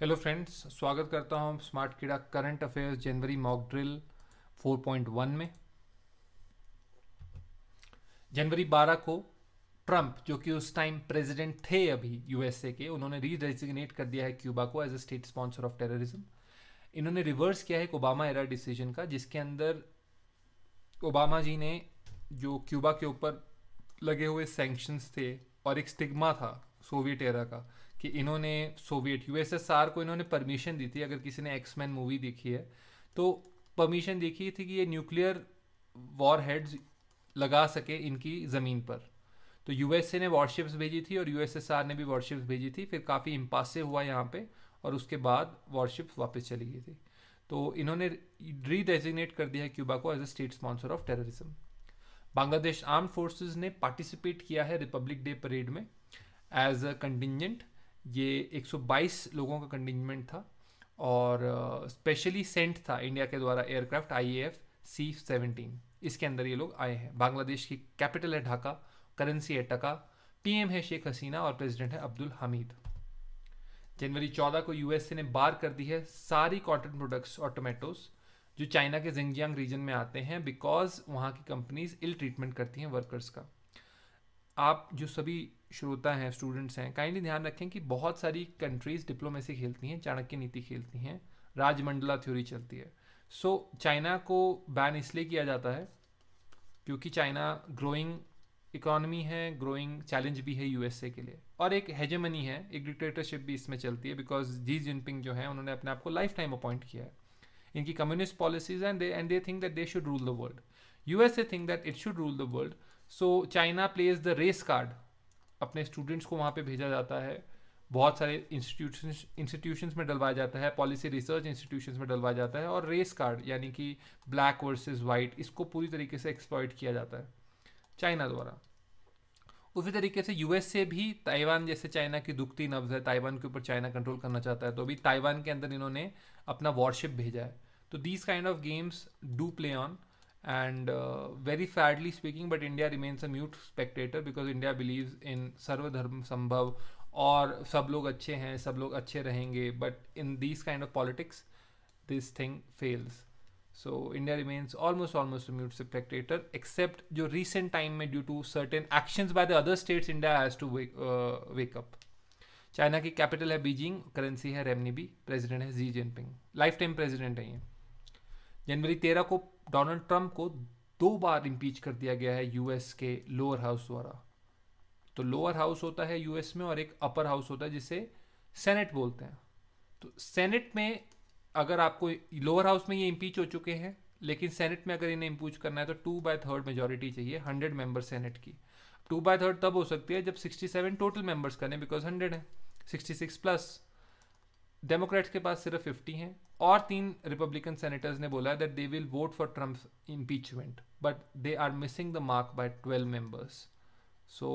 Hello friends, स्वागत करता हूँ स्मार्ट कीड़ा करंट अफेयर्स जनवरी मॉक ड्रिल 4.1 में। जनवरी 12 को ट्रंप, जो कि उस टाइम प्रेसिडेंट थे अभी यूएसए के, उन्होंने री डेजिग्नेट कर दिया है क्यूबा को as a state sponsor of terrorism. इन्होंने रिवर्स किया है ओबामा एरा डिसीजन का, जिसके अंदर ओबामा जी ने जो क्यूबा के ऊपर लगे हुए सैंक्शंस थे और एक स्टिग्मा था सोवियत एरा का कि इन्होंने सोवियत यूएसएसआर को इन्होंने परमिशन दी थी। अगर किसी ने एक्समैन मूवी देखी है तो परमिशन देखी थी कि ये न्यूक्लियर वॉर हेड्स लगा सके इनकी ज़मीन पर। तो यूएसए ने वॉरशिप्स भेजी थी और यूएसएसआर ने भी वॉरशिप्स भेजी थी। फिर काफ़ी इम्पासे हुआ यहाँ पे और उसके बाद वॉरशिप्स वापस चली गई थी। तो इन्होंने री डेजिग्नेट कर दिया है क्यूबा को as a state sponsor of terrorism. Bangladesh arm forces ने पार्टिसिपेट किया है रिपब्लिक डे परेड में एज अ कंटिजेंट। ये 122 लोगों का कंटिजेंट था और स्पेशली सेंट था इंडिया के द्वारा एयरक्राफ्ट IAF C-17। इसके अंदर ये लोग आए हैं। बांग्लादेश की कैपिटल है ढाका, करेंसी है टका, PM है शेख हसीना और प्रेसिडेंट है अब्दुल हमीद। जनवरी 14 को यूएसए ने बार कर दी है सारी कॉटन प्रोडक्ट्स और टोमेटोज जो चाइना के जिंगजियांग रीजन में आते हैं, बिकॉज वहाँ की कंपनीज इल ट्रीटमेंट करती हैं वर्कर्स का। आप जो सभी श्रोता हैं, स्टूडेंट्स हैं, काइंडली ध्यान रखें कि बहुत सारी कंट्रीज डिप्लोमेसी खेलती हैं, चाणक्य नीति खेलती हैं, राजमंडला थ्योरी चलती है। सो चाइना को बैन इसलिए किया जाता है क्योंकि चाइना ग्रोइंग इकोनॉमी है, ग्रोइंग चैलेंज भी है यूएसए के लिए, और एक हेजेमनी है, एक डिक्टेटरशिप भी इसमें चलती है, बिकॉज जी जिनपिंग जो है उन्होंने अपने आप को लाइफ टाइम अपॉइंट किया है। इनकी communist policies and they think that they should rule the world. USA think that it should rule the world. So China plays the race card. अपने स्टूडेंट्स को वहाँ पे भेजा जाता है, बहुत सारे इंस्टीट्यूशंस में डलवाया जाता है, पॉलिसी रिसर्च इंस्टीट्यूशंस में डलवाया जाता है, और रेस कार्ड यानी कि ब्लैक वर्सेस वाइट, इसको पूरी तरीके से एक्सप्लॉइट किया जाता है चाइना द्वारा। उसी तरीके से यूएसए भी ताइवान जैसे चाइना की दुखती नब्ज है, ताइवान के ऊपर चाइना कंट्रोल करना चाहता है, तो अभी ताइवान के अंदर इन्होंने अपना वॉरशिप भेजा है। तो these kind of games do play on and very sadly speaking, but India remains a mute Spectator because India believes in सर्वधर्म संभव और सब लोग अच्छे हैं, सब लोग अच्छे रहेंगे, but in these kind of politics this thing fails. So India remains almost a mute spectator, except जो recent time में due to certain actions by the other states, India has to wake up. China की capital है Beijing, currency है रेमनीबी, president है Xi Jinping, life time president है ये। जनवरी 13 को Donald Trump को 2 बार इम्पीच कर दिया गया है यूएस के लोअर हाउस द्वारा। तो लोअर हाउस होता है यूएस में और एक अपर हाउस होता है जिसे सेनेट बोलते हैं। तो सेनेट में अगर आपको, लोअर हाउस में ये इम्पीच हो चुके हैं, लेकिन सेनेट में अगर इन्हें इम्पीच करना है तो 2/3 मेजोरिटी चाहिए 100 मेंबर सेनेट की। 2/3 तब हो सकती है जब 67 टोटल मेंबर्स करें, बिकॉज 100 है, 66 प्लस। डेमोक्रेट्स के पास सिर्फ 50 हैं और 3 रिपब्लिकन सेनेटर्स ने बोला है that they will vote for Trump impeachment, but they are missing the mark by 12 members. So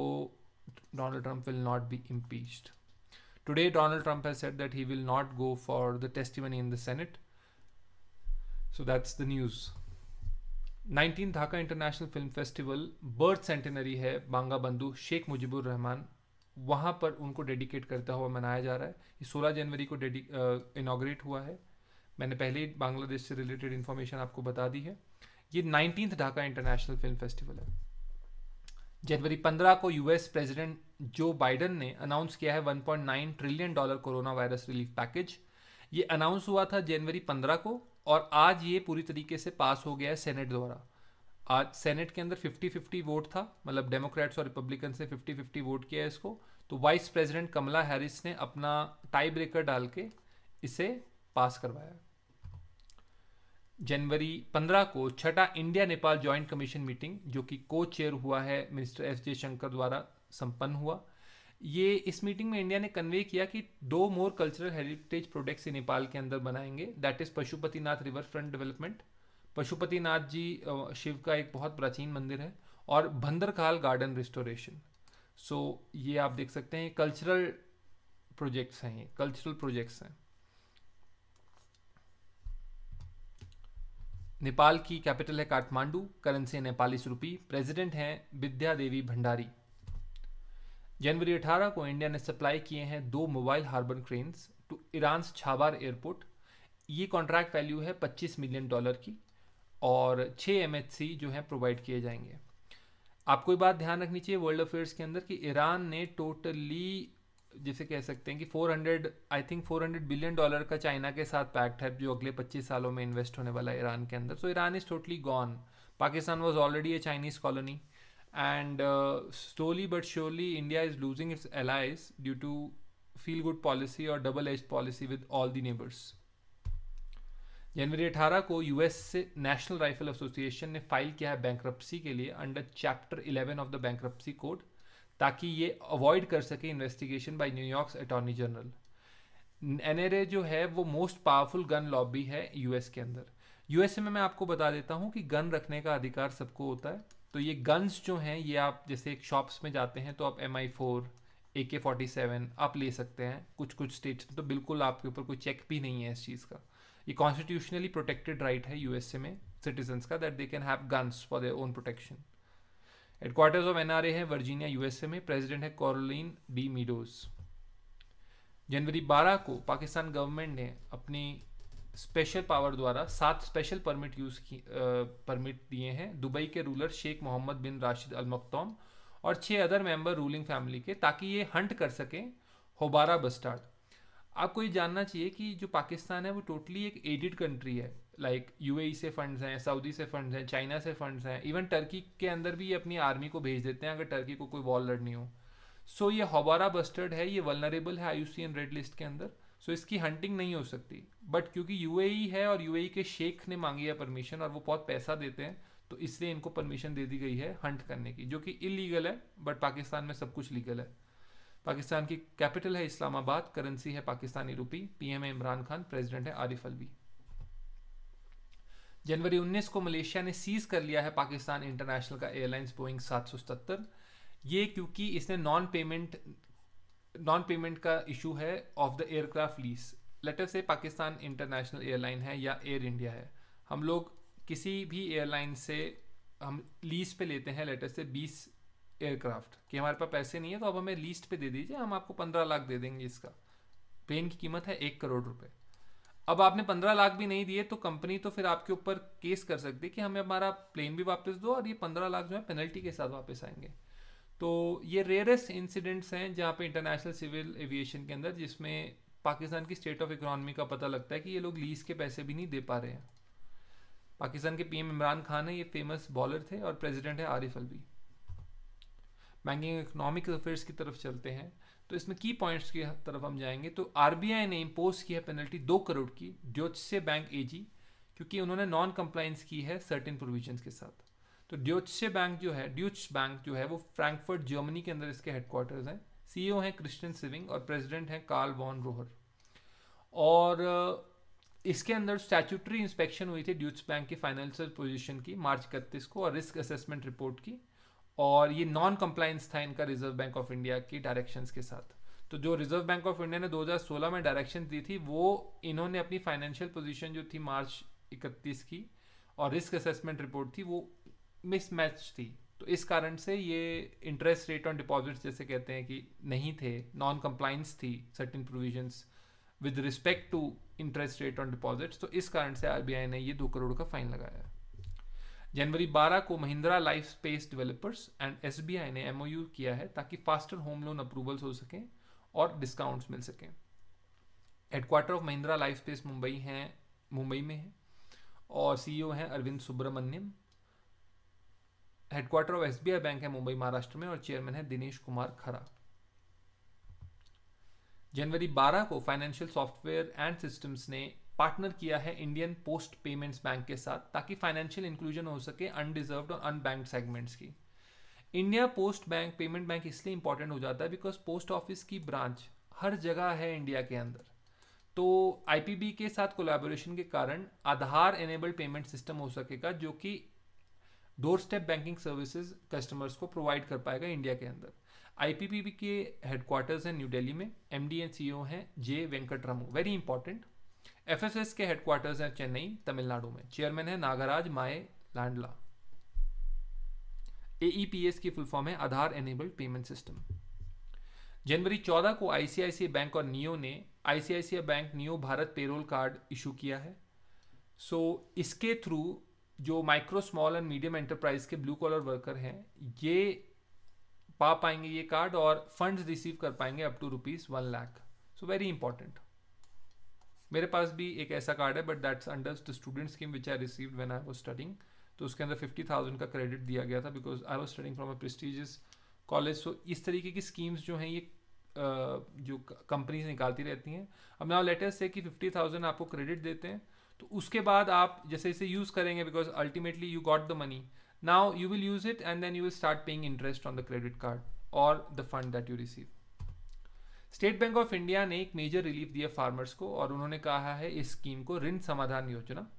Donald Trump will not be impeached. Today, Donald Trump has said that he will not go for the testimony in the Senate. So that's the news. 19th Dhaka international film festival birth centenary है बांगा बंधु शेख मुजीबुर रहमान, वहाँ पर उनको dedicate करता हुआ मनाया जा रहा है। ये 16 जनवरी को इनाग्रेट हुआ है। मैंने पहले ही बांग्लादेश से रिलेटेड इन्फॉर्मेशन आपको बता दी है। ये 19th Dhaka international film festival है। जनवरी 15 को यूएस प्रेसिडेंट जो बाइडन ने अनाउंस किया है $1.9 trillion corona virus relief package. ये अनाउंस हुआ था जनवरी 15 को और आज ये पूरी तरीके से पास हो गया है सेनेट द्वारा। आज सेनेट के अंदर 50-50 वोट था, मतलब डेमोक्रेट्स और रिपब्लिकन से 50-50 वोट किया है इसको। तो वाइस प्रेसिडेंट कमला हैरिस ने अपना टाई ब्रेकर डाल के इसे पास करवाया। जनवरी 15 को छठा India Nepal joint commission meeting, जो कि को चेयर हुआ है मिनिस्टर एस जयशंकर द्वारा, संपन्न हुआ। ये इस मीटिंग में इंडिया ने कन्वे किया कि 2 more cultural heritage projects Nepal के अंदर बनाएंगे, that is Pashupatinath river front development. Pashupatinath ji Shiva का एक बहुत प्राचीन मंदिर है, और भंदरखाल गार्डन रिस्टोरेशन। सो ये आप देख सकते हैं कल्चरल प्रोजेक्ट्स हैं, ये कल्चरल प्रोजेक्ट्स हैं। नेपाल की कैपिटल है काठमांडू, करेंसी है नेपाली रुपी, प्रेसिडेंट हैं विद्या देवी भंडारी। जनवरी 18 को इंडिया ने सप्लाई किए हैं 2 mobile harbour cranes to Iran Chabahar airport, ये कॉन्ट्रैक्ट वैल्यू है $25 मिलियन की, और 6 MHC जो हैं प्रोवाइड किए जाएंगे। आपको ये बात ध्यान रखनी चाहिए वर्ल्ड अफेयर्स के अंदर कि ईरान ने टोटली, जिसे कह सकते हैं कि 400 बिलियन डॉलर का चाइना के साथ पैक्ट है जो अगले 25 सालों में इन्वेस्ट होने वाला है ईरान के अंदर। सो Iran is totally gone. Pakistan was already a Chinese colony, and slowly but surely India is losing its allies due to feel good policy और double edge policy with all the neighbours. जनवरी 18 को US से National Rifle Association ने file किया है bankruptcy के लिए under chapter 11 of the bankruptcy code, ताकि ये अवॉइड कर सके investigation by New York attorney general. NRA जो है वो मोस्ट पावरफुल गन लॉबी है यूएस के अंदर। यूएसए में मैं आपको बता देता हूँ कि गन रखने का अधिकार सबको होता है। तो ये गन्स जो हैं ये आप जैसे एक शॉप्स में जाते हैं तो आप MI4, AK-47 आप ले सकते हैं। कुछ कुछ स्टेट्स में तो बिल्कुल आपके ऊपर कोई चेक भी नहीं है इस चीज़ का। ये कॉन्स्टिट्यूशनली प्रोटेक्टेड राइट है यूएसए में सिटीजन्स का, that they can have guns for their own protection. Headquarters of NRA है वर्जीनिया यूएसए में, प्रेसिडेंट है कैरोलिन डी मीडोज। जनवरी 12 को पाकिस्तान गवर्नमेंट ने अपनी स्पेशल पावर द्वारा 7 स्पेशल परमिट दिए हैं दुबई के रूलर शेख मोहम्मद बिन राशिद अल मक्तूम और 6 अदर मेंबर रूलिंग फैमिली के, ताकि ये हंट कर सकें होबारा बस्टार्ड। आपको ये जानना चाहिए कि जो पाकिस्तान है वो टोटली एक एडिड कंट्री है। लाइक यूएई से फंड्स हैं, सऊदी से फंड्स हैं, चाइना से फंड्स हैं, इवन टर्की के अंदर भी ये अपनी आर्मी को भेज देते हैं अगर टर्की को कोई वॉर लड़नी हो। सो ये होबारा बस्टर्ड है, ये वल्नरेबल है IUCN रेड लिस्ट के अंदर। सो इसकी हंटिंग नहीं हो सकती, बट क्योंकि यूएई है और यूएई के शेख ने मांगी है परमिशन और वो बहुत पैसा देते हैं, तो इसलिए इनको परमिशन दे दी गई है हंट करने की, जो कि इलीगल है, बट पाकिस्तान में सब कुछ लीगल है। पाकिस्तान की कैपिटल है इस्लामाबाद, करेंसी है पाकिस्तानी रुपी, PM है इमरान खान, प्रेसिडेंट है आरिफ अलवी। जनवरी 19 को मलेशिया ने सीज कर लिया है पाकिस्तान इंटरनेशनल का एयरलाइंस बोइंग 777। ये क्योंकि इसने नॉन पेमेंट का इशू है of the aircraft lease. Later से पाकिस्तान इंटरनेशनल एयरलाइन है या एयर इंडिया है, हम लोग किसी भी एयरलाइन से हम लीज पे लेते हैं लेटर से 20 एयरक्राफ्ट कि हमारे पास पैसे नहीं है तो अब हमें लीस्ट पे दे दीजिए, हम आपको 15 लाख दे देंगे। इसका प्लेन की कीमत है 1 करोड़ रुपए। अब आपने 15 लाख भी नहीं दिए तो कंपनी तो फिर आपके ऊपर केस कर सकती है कि हमें हमारा प्लेन भी वापस दो और ये 15 लाख जो है पेनल्टी के साथ वापस आएंगे। तो ये रेयरेस्ट इंसिडेंट्स हैं जहाँ पे इंटरनेशनल सिविल एविएशन के अंदर जिसमें पाकिस्तान की स्टेट ऑफ इकोनॉमी का पता लगता है कि ये लोग लीज के पैसे भी नहीं दे पा रहे हैं। पाकिस्तान के PM इमरान खान है, ये फेमस बॉलर थे, और प्रेसिडेंट है Arif Alvi. Banking economic affairs की तरफ चलते हैं तो इसमें की पॉइंट्स की तरफ हम जाएंगे। तो RBI ने इम्पोज की है पेनल्टी 2 करोड़ की ड्यूट्शे बैंक AG, क्योंकि उन्होंने नॉन कंप्लाइंस की है सर्टेन प्रोविजंस के साथ। तो ड्यूट्शे बैंक जो है वो फ्रैंकफर्ट जर्मनी के अंदर इसके हेडक्वार्टर्स हैं। CEO हैं क्रिस्टियन सिविंग और प्रेसिडेंट हैं कार्ल वॉन रोहर। और इसके अंदर स्टैट्यूटरी इंस्पेक्शन हुई थी ड्यूट्स बैंक की फाइनेंशियल पोजीशन की मार्च 31 को और रिस्क असेसमेंट रिपोर्ट की, और ये नॉन कंप्लाइंस था इनका रिजर्व बैंक ऑफ इंडिया की डायरेक्शंस के साथ। तो जो रिजर्व बैंक ऑफ इंडिया ने 2016 में डायरेक्शन दी थी वो इन्होंने अपनी फाइनेंशियल पोजीशन जो थी मार्च 31 की और रिस्क असेसमेंट रिपोर्ट थी वो मिसमैच थी। तो इस कारण से ये इंटरेस्ट रेट ऑन डिपॉजिट्स जैसे कहते हैं कि नहीं थे, नॉन कंप्लाइंस थी certain provisions with respect to interest rate on deposits. तो इस कारण से RBI ने ये 2 करोड़ का फाइन लगाया है। जनवरी 12 को Mahindra life space developers and SBI ने MOU किया है ताकि फास्टर होम लोन अप्रूवल्स हो सकें और डिस्काउंट्स मिल सकें। Headquarter of Mahindra life space Mumbai में है और CEO हैं Arvind Subramaniam. Headquarter of SBI bank है मुंबई महाराष्ट्र में और चेयरमैन है दिनेश कुमार खरा। जनवरी 12 को फाइनेंशियल सॉफ्टवेयर एंड सिस्टम्स ने पार्टनर किया है इंडियन पोस्ट पेमेंट्स बैंक के साथ ताकि फाइनेंशियल इंक्लूजन हो सके अनडिजर्व्ड और अनबैंक्ड सेगमेंट्स की। India post bank payment bank इसलिए इंपॉर्टेंट हो जाता है बिकॉज पोस्ट ऑफिस की ब्रांच हर जगह है इंडिया के अंदर। तो IPB के साथ कोलैबोरेशन के कारण आधार एनेबल्ड पेमेंट सिस्टम हो सकेगा जो कि door step banking services customers को प्रोवाइड कर पाएगा इंडिया के अंदर। IPB के हेडक्वार्टर्स हैं न्यू दिल्ली में, MD एंड CEO हैं J Venkataramu, very important. FSS के हेडक्वार्टर्स हैं चेन्नई तमिलनाडु में, चेयरमैन है नागराज माए लांडला। AEPS की फुल फॉर्म है आधार एनेबल्ड पेमेंट सिस्टम। जनवरी 14 को आईसीआईसीआई बैंक और नियो ने ICICI bank neo Bharat payroll card issue किया है। सो इसके थ्रू जो micro small and medium enterprise के ब्लू कॉलर वर्कर हैं ये पा पाएंगे ये कार्ड और फंड्स रिसीव कर पाएंगे up to ₹1,00,000। So very important. मेरे पास भी एक ऐसा कार्ड है but that's under the student scheme which I received when I was studying. तो उसके अंदर 50,000 का क्रेडिट दिया गया था because I was studying from a prestigious college. So इस तरीके की स्कीम्स जो हैं ये जो कंपनीज निकालती रहती हैं। अब नाउ लेट अस से कि 50,000 आपको क्रेडिट देते हैं तो उसके बाद आप जैसे इसे यूज़ करेंगे because ultimately you got the money, now you will use it and then you will start paying interest on the credit card और the fund that you receive. State Bank of India ने एक major relief दिया farmers को और उन्होंने कहा है इस स्कीम को ऋण समाधान योजना।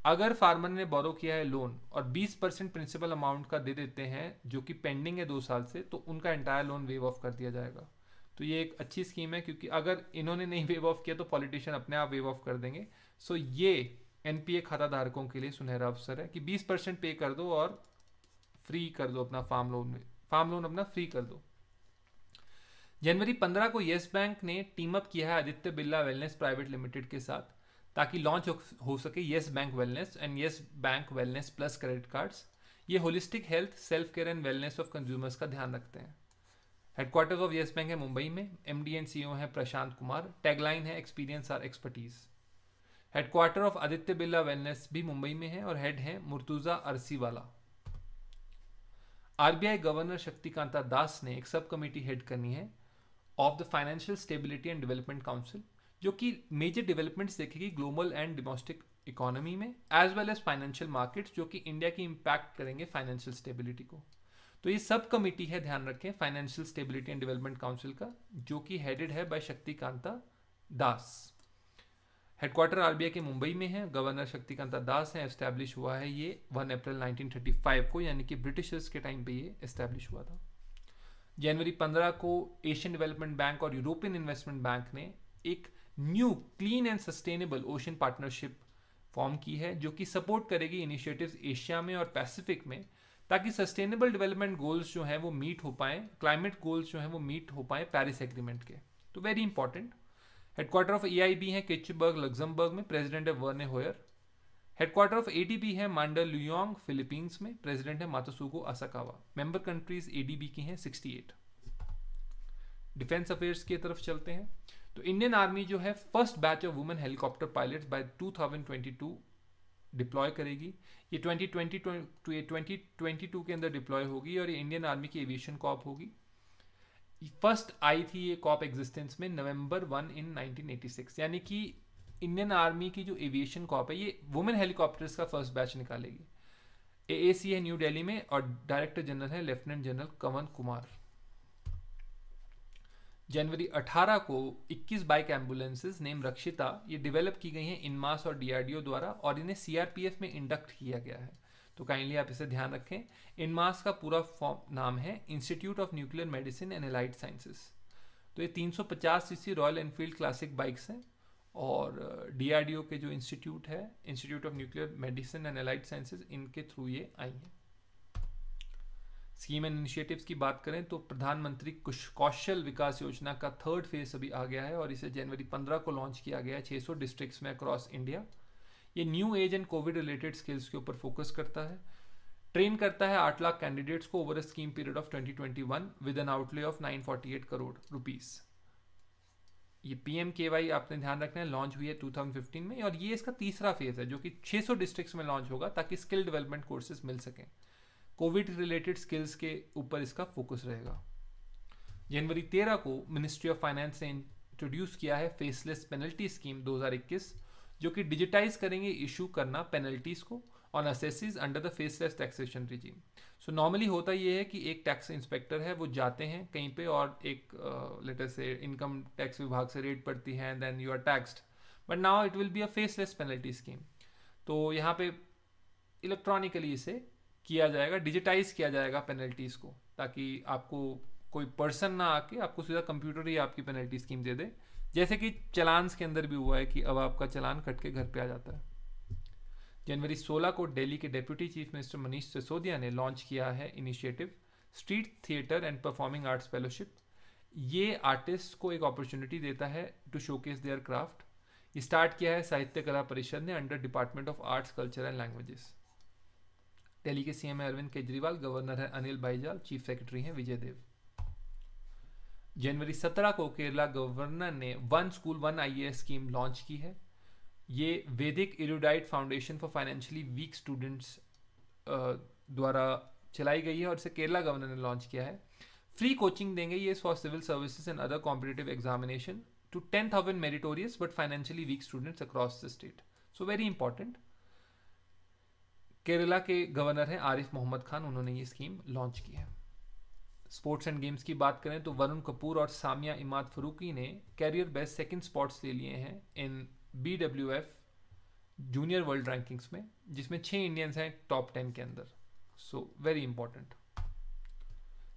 अगर फार्मर ने बोरो किया है लोन और 20% प्रिंसिपल अमाउंट का दे देते हैं जो कि पेंडिंग है 2 साल से, तो उनका एंटायर लोन वेव ऑफ कर दिया जाएगा। तो ये एक अच्छी स्कीम है क्योंकि अगर इन्होंने नहीं वेव ऑफ किया तो पॉलिटिशियन अपने आप वेव ऑफ कर देंगे। सो ये एनपीए खाता धारकों के लिए सुनहरा अवसर है कि 20% पे कर दो और फ्री कर दो अपना फार्म लोन अपना फ्री कर दो। जनवरी 15 को येस बैंक ने टीम अप किया है Aditya Birla wellness private limited के साथ ताकि लॉन्च हो सके Yes Bank wellness and Yes Bank wellness plus credit cards. ये holistic health, self care and wellness of consumers का ध्यान रखते हैं। हेडक्वार्टर्स ऑफ येस बैंक है मुंबई में। एमडी एंड सीईओ है प्रशांत कुमार। टैगलाइन है experience our expertise. Headquarter of Aditya Birla wellness भी मुंबई में है और हेड है मुर्तुजा अरसीवाला। आरबीआई गवर्नर शक्तिकांता दास ने एक सब कमेटी हेड करनी है of the financial stability and development council जो कि मेजर डेवलपमेंट्स देखेगी ग्लोबल एंड डोमेस्टिक इकोनॉमी में as well as financial markets जो कि इंडिया की इम्पैक्ट करेंगे फाइनेंशियल स्टेबिलिटी को। तो ये सब कमेटी है, ध्यान रखें, financial stability and development council का जो कि हेडेड है बाय शक्तिकांता दास। हेडक्वार्टर आरबीआई के मुंबई में है। गवर्नर शक्तिकांता दास है। एस्टैब्लिश हुआ है ये 1 अप्रैल 1935 को, यानी कि ब्रिटिशर्स के टाइम पे ये एस्टैब्लिश हुआ था। जनवरी 15 को एशियन डेवलपमेंट बैंक और यूरोपियन इन्वेस्टमेंट बैंक ने एक new clean and sustainable ocean partnership form की है जो कि सपोर्ट करेगी इनिशिएटिव्स एशिया में और पैसिफिक में ताकि सस्टेनेबल डेवलपमेंट गोल्स जो हैं वो मीट हो पाएं, क्लाइमेट गोल्स जो हैं वो मीट हो पाएं पेरिस एग्रीमेंट के। तो very important. Headquarter of EIB है किचबर्ग लग्जमबर्ग में। प्रेसिडेंट है वर्ने होयर। हेडक्वार्टर ऑफ ADB है मांडलुयोंग फिलीपींस में। प्रेसिडेंट है मातसुको असाकावा। मेंबर कंट्रीज ADB की हैं 68। डिफेंस अफेयर्स की तरफ चलते हैं। तो इंडियन आर्मी जो है first batch of women helicopter pilots by 2022 deploy करेगी। ये 2022 के अंदर डिप्लॉय होगी और ये इंडियन आर्मी की एविएशन कॉप होगी। फर्स्ट आई थी ये कॉप एग्जिस्टेंस में November 1 in 1986, यानी कि इंडियन आर्मी की जो एविएशन कॉप है ये वुमेन हेलीकॉप्टर्स का फर्स्ट बैच निकालेगी। AAC है न्यू दिल्ली में और डायरेक्टर जनरल है लेफ्टिनेंट जनरल कवन कुमार। जनवरी 18 को 21 बाइक एम्बुलेंसेज नेम रक्षिता ये डेवलप की गई हैं इनमास और DRDO द्वारा और इन्हें CRPF में इंडक्ट किया गया है। तो काइंडली आप इसे ध्यान रखें। इनमास का पूरा फॉर्म नाम है institute of nuclear medicine and allied sciences. तो ये 350 CC royal Enfield classic bikes हैं और DRDO के जो इंस्टीट्यूट है, institute of nuclear medicine and allied sciences, इनके थ्रू ये आई हैं। स्कीम एंड इनिशिएटिव्स की बात करें तो प्रधानमंत्री कौशल विकास योजना का 3rd फेज अभी आ गया है और इसे जनवरी 15 को लॉन्च किया गया है 600 डिस्ट्रिक्ट्स में अक्रॉस इंडिया। ये new age and Covid related skills के ऊपर फोकस करता है। ट्रेन करता है 8 लाख कैंडिडेट्स को over a scheme period of 2021 with N outlay of 948 crore rupees. ये PMKY आपने ध्यान रखना है, लॉन्च हुई है 2015 में और ये इसका 3रा फेज है जो कि 600 डिस्ट्रिक्ट्स में लॉन्च होगा ताकि स्किल डेवलपमेंट कोर्सेज मिल सकें। कोविड रिलेटेड स्किल्स के ऊपर इसका फोकस रहेगा। जनवरी 13 को मिनिस्ट्री ऑफ फाइनेंस ने इंट्रोड्यूस किया है फेसलेस पेनल्टी स्कीम 2021 जो कि डिजिटाइज करेंगे इशू करना पेनल्टीज को on assessees under the faceless taxation regime. So normally होता ये है कि एक टैक्स इंस्पेक्टर है, वो जाते हैं कहीं पे और एक लेटर से इनकम टैक्स विभाग से रेट पड़ती है and then you are taxed, but now it will be a faceless penalty scheme. तो यहाँ पे इलेक्ट्रॉनिकली इसे किया जाएगा, डिजिटाइज किया जाएगा पेनल्टीज को ताकि आपको कोई पर्सन ना आके आपको सीधा कंप्यूटर ही आपकी पेनल्टी स्कीम दे दे, जैसे कि चलान्स के अंदर भी हुआ है कि अब आपका चलान कट के घर पे आ जाता है। जनवरी 16 को दिल्ली के deputy chief minister Manish Sisodia ने लॉन्च किया है initiative street theatre and performing arts fellowship. ये आर्टिस्ट को एक अपॉर्चुनिटी देता है टू शोकेस देयर क्राफ्ट। ये स्टार्ट किया है साहित्य कला परिषद ने under department of arts, culture and languages. Delhi के सीएम है अरविंद केजरीवाल, गवर्नर है अनिल बैजल, चीफ सेक्रेटरी हैं विजय देव। जनवरी 17 को केरला गवर्नर ने one school one IAS scheme launch की है। ये Vedic erudite foundation for financially weak students द्वारा चलाई गई है और इसे केरला गवर्नर ने लॉन्च किया है। फ्री कोचिंग देंगे ये for civil services and other competitive examination to 10,000 meritorious but financially weak students across the state. So very important. Kerala के गवर्नर हैं आरिफ मोहम्मद खान, उन्होंने ये स्कीम लॉन्च की है। स्पोर्ट्स एंड गेम्स की बात करें तो वरुण कपूर और सामिया इमाद फरूकी ने कैरियर बेस्ट सेकंड स्पॉट्स ले लिए हैं इन BWF जूनियर वर्ल्ड रैंकिंग्स में, जिसमें 6 इंडियंस हैं टॉप 10 के अंदर। सो वेरी इंपॉर्टेंट।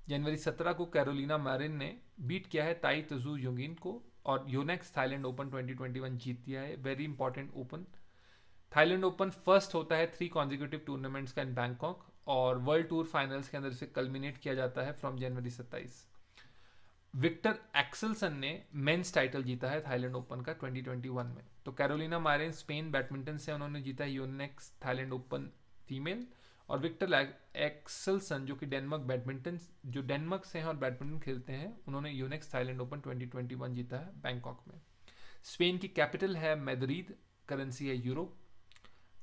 जनवरी 17 को कैरोलिना मैरिन ने बीट किया है ताई तजू योगिन को और योनेक्स थाईलैंड ओपन 2021 जीत दिया है। Very important open. Thailand open first होता है 3 कॉन्जिक्यूटिव टूर्नामेंट्स का इन बैंकॉक और वर्ल्ड टूर फाइनल्स के अंदर इसे कल्मिनेट किया जाता है फ्रॉम जनवरी 27। विक्टर एक्सेल्सन ने मेंस टाइटल जीता है थाईलैंड ओपन का 2021 में। तो कैरोलिना मैरिन स्पेन बैडमिंटन से उन्होंने जीता है योनेक्स थाईलैंड ओपन फीमेल, और विक्टर एक्सेल्सन जो कि डेनमार्क से हैं और बैडमिंटन खेलते हैं, उन्होंने योनेक्स थाईलैंड ओपन 2021 जीता है बैंकॉक में। स्पेन की कैपिटल है मैद्रिद, करेंसी है यूरो,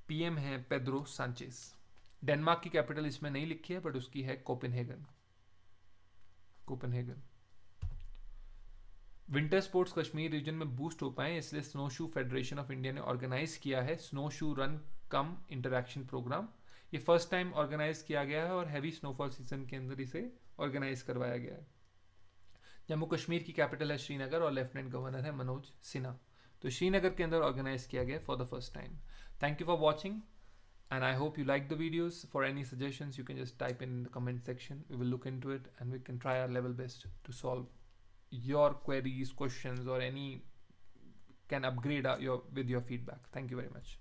पीएम है पेड्रो सांचेस। डेनमार्क की कैपिटल इसमें नहीं लिखी है बट उसकी है Copenhagen. Winter sports Kashmir region में बूस्ट हो पाए इसलिए snow shoe federation of India ने ऑर्गेनाइज किया है snow shoe run cum interaction programme. ये फर्स्ट टाइम ऑर्गेनाइज किया गया है और हैवी स्नोफॉल सीजन के अंदर इसे ऑर्गेनाइज करवाया गया है। जम्मू कश्मीर की कैपिटल है श्रीनगर और लेफ्टिनेंट गवर्नर है मनोज सिन्हा। तो श्रीनगर के अंदर ऑर्गेनाइज किया गया for the first time. Thank you for watching and I hope you like the videos. For any suggestions you can just type in the comment section. We will look into it and we can try our level best to solve your queries, questions, or any can upgrade with your feedback. Thank you very much.